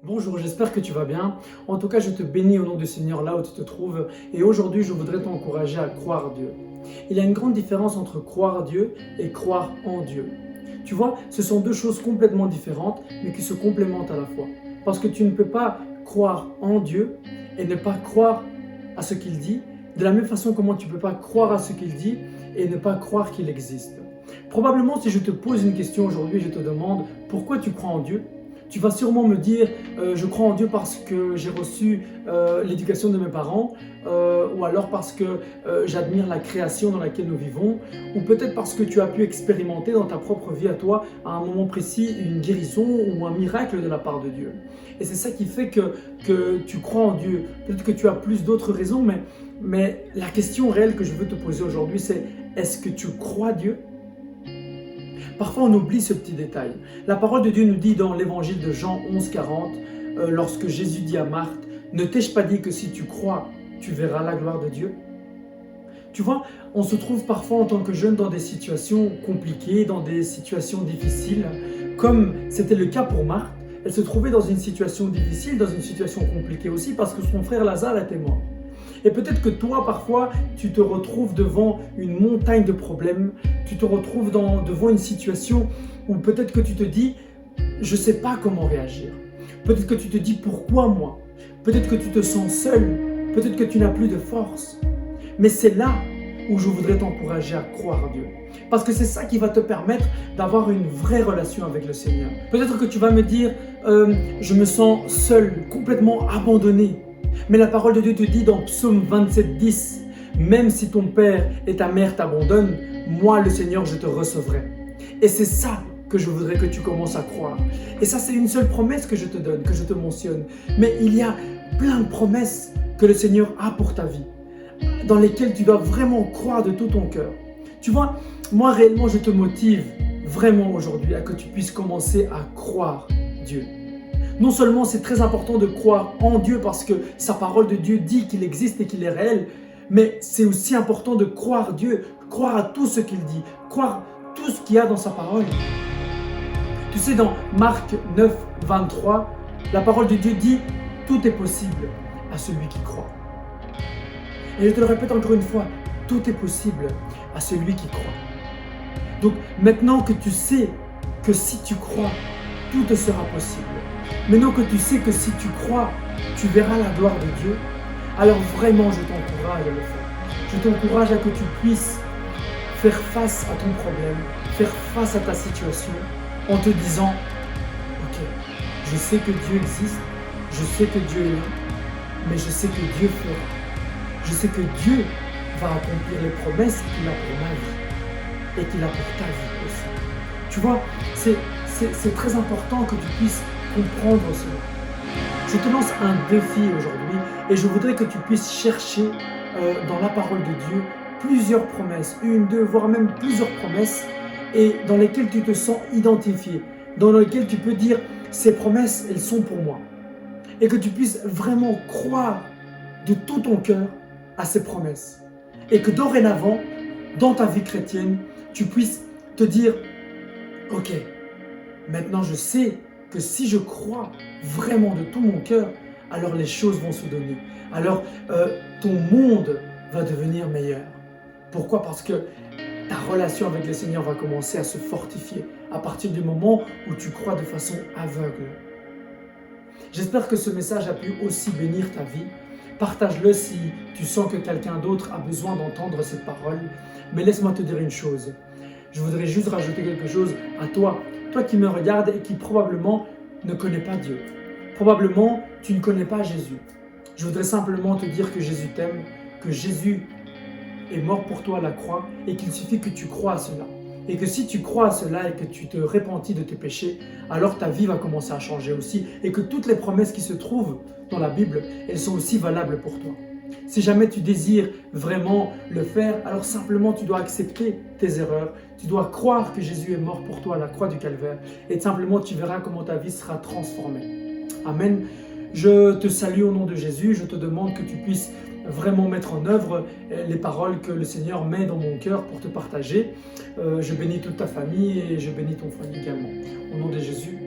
Bonjour, j'espère que tu vas bien. En tout cas, je te bénis au nom du Seigneur là où tu te trouves. Et aujourd'hui, je voudrais t'encourager à croire Dieu. Il y a une grande différence entre croire Dieu et croire en Dieu. Tu vois, ce sont deux choses complètement différentes, mais qui se complémentent à la fois. Parce que tu ne peux pas croire en Dieu et ne pas croire à ce qu'il dit, de la même façon comment tu ne peux pas croire à ce qu'il dit et ne pas croire qu'il existe. Probablement, si je te pose une question aujourd'hui, je te demande pourquoi tu crois en Dieu. Tu vas sûrement me dire, je crois en Dieu parce que j'ai reçu l'éducation de mes parents, ou alors parce que j'admire la création dans laquelle nous vivons, ou peut-être parce que tu as pu expérimenter dans ta propre vie à toi, à un moment précis, une guérison ou un miracle de la part de Dieu. Et c'est ça qui fait que tu crois en Dieu. Peut-être que tu as plus d'autres raisons, mais la question réelle que je veux te poser aujourd'hui, c'est est-ce que tu crois Dieu ? Parfois, on oublie ce petit détail. La parole de Dieu nous dit dans l'évangile de Jean 11,40, lorsque Jésus dit à Marthe, « Ne t'ai-je pas dit que si tu crois, tu verras la gloire de Dieu ?» Tu vois, on se trouve parfois en tant que jeune dans des situations compliquées, dans des situations difficiles, comme c'était le cas pour Marthe. Elle se trouvait dans une situation difficile, dans une situation compliquée aussi, parce que son frère Lazare était mort. Et peut-être que toi, parfois, tu te retrouves devant une montagne de problèmes, tu te retrouves devant une situation où peut-être que tu te dis, je ne sais pas comment réagir. Peut-être que tu te dis, pourquoi moi ? Peut-être que tu te sens seul, peut-être que tu n'as plus de force. Mais c'est là où je voudrais t'encourager à croire en Dieu. Parce que c'est ça qui va te permettre d'avoir une vraie relation avec le Seigneur. Peut-être que tu vas me dire, je me sens seul, complètement abandonné. Mais la parole de Dieu te dit dans Psaume 27,10, « Même si ton père et ta mère t'abandonnent, moi le Seigneur je te recevrai. » Et c'est ça que je voudrais que tu commences à croire. Et ça c'est une seule promesse que je te donne, que je te mentionne. Mais il y a plein de promesses que le Seigneur a pour ta vie, dans lesquelles tu dois vraiment croire de tout ton cœur. Tu vois, moi réellement je te motive vraiment aujourd'hui à que tu puisses commencer à croire Dieu. Non seulement c'est très important de croire en Dieu parce que sa parole de Dieu dit qu'il existe et qu'il est réel, mais c'est aussi important de croire Dieu, croire à tout ce qu'il dit, croire tout ce qu'il y a dans sa parole. Tu sais, dans Marc 9, 23, la parole de Dieu dit « Tout est possible à celui qui croit ». Et je te le répète encore une fois, tout est possible à celui qui croit. Donc maintenant que tu sais que si tu crois, tout te sera possible. Maintenant que tu sais que si tu crois, tu verras la gloire de Dieu, alors vraiment je t'encourage à le faire. Je t'encourage à que tu puisses faire face à ton problème, faire face à ta situation en te disant « Ok, je sais que Dieu existe, je sais que Dieu est là, mais je sais que Dieu fera. Je sais que Dieu va accomplir les promesses qu'il a pour ma vie et qu'il a pour ta vie aussi. » Tu vois, c'est très important que tu puisses comprendre cela. Je te lance un défi aujourd'hui et je voudrais que tu puisses chercher dans la parole de Dieu plusieurs promesses, une, deux, voire même plusieurs promesses et dans lesquelles tu te sens identifié, dans lesquelles tu peux dire ces promesses, elles sont pour moi. Et que tu puisses vraiment croire de tout ton cœur à ces promesses. Et que dorénavant, dans ta vie chrétienne, tu puisses te dire « Ok, maintenant je sais que si je crois vraiment de tout mon cœur, alors les choses vont se donner. Alors ton monde va devenir meilleur. » Pourquoi ? Parce que ta relation avec le Seigneur va commencer à se fortifier à partir du moment où tu crois de façon aveugle. J'espère que ce message a pu aussi bénir ta vie. Partage-le si tu sens que quelqu'un d'autre a besoin d'entendre cette parole. Mais laisse-moi te dire une chose. Je voudrais juste rajouter quelque chose à toi. Toi qui me regardes et qui probablement ne connais pas Dieu. Probablement, tu ne connais pas Jésus. Je voudrais simplement te dire que Jésus t'aime, que Jésus est mort pour toi à la croix et qu'il suffit que tu crois à cela. Et que si tu crois à cela et que tu te repentis de tes péchés, alors ta vie va commencer à changer aussi. Et que toutes les promesses qui se trouvent dans la Bible, elles sont aussi valables pour toi. Si jamais tu désires vraiment le faire, alors simplement tu dois accepter tes erreurs. Tu dois croire que Jésus est mort pour toi à la croix du Calvaire. Et simplement tu verras comment ta vie sera transformée. Amen. Je te salue au nom de Jésus. Je te demande que tu puisses vraiment mettre en œuvre les paroles que le Seigneur met dans mon cœur pour te partager. Je bénis toute ta famille et je bénis ton foyer également. Au nom de Jésus,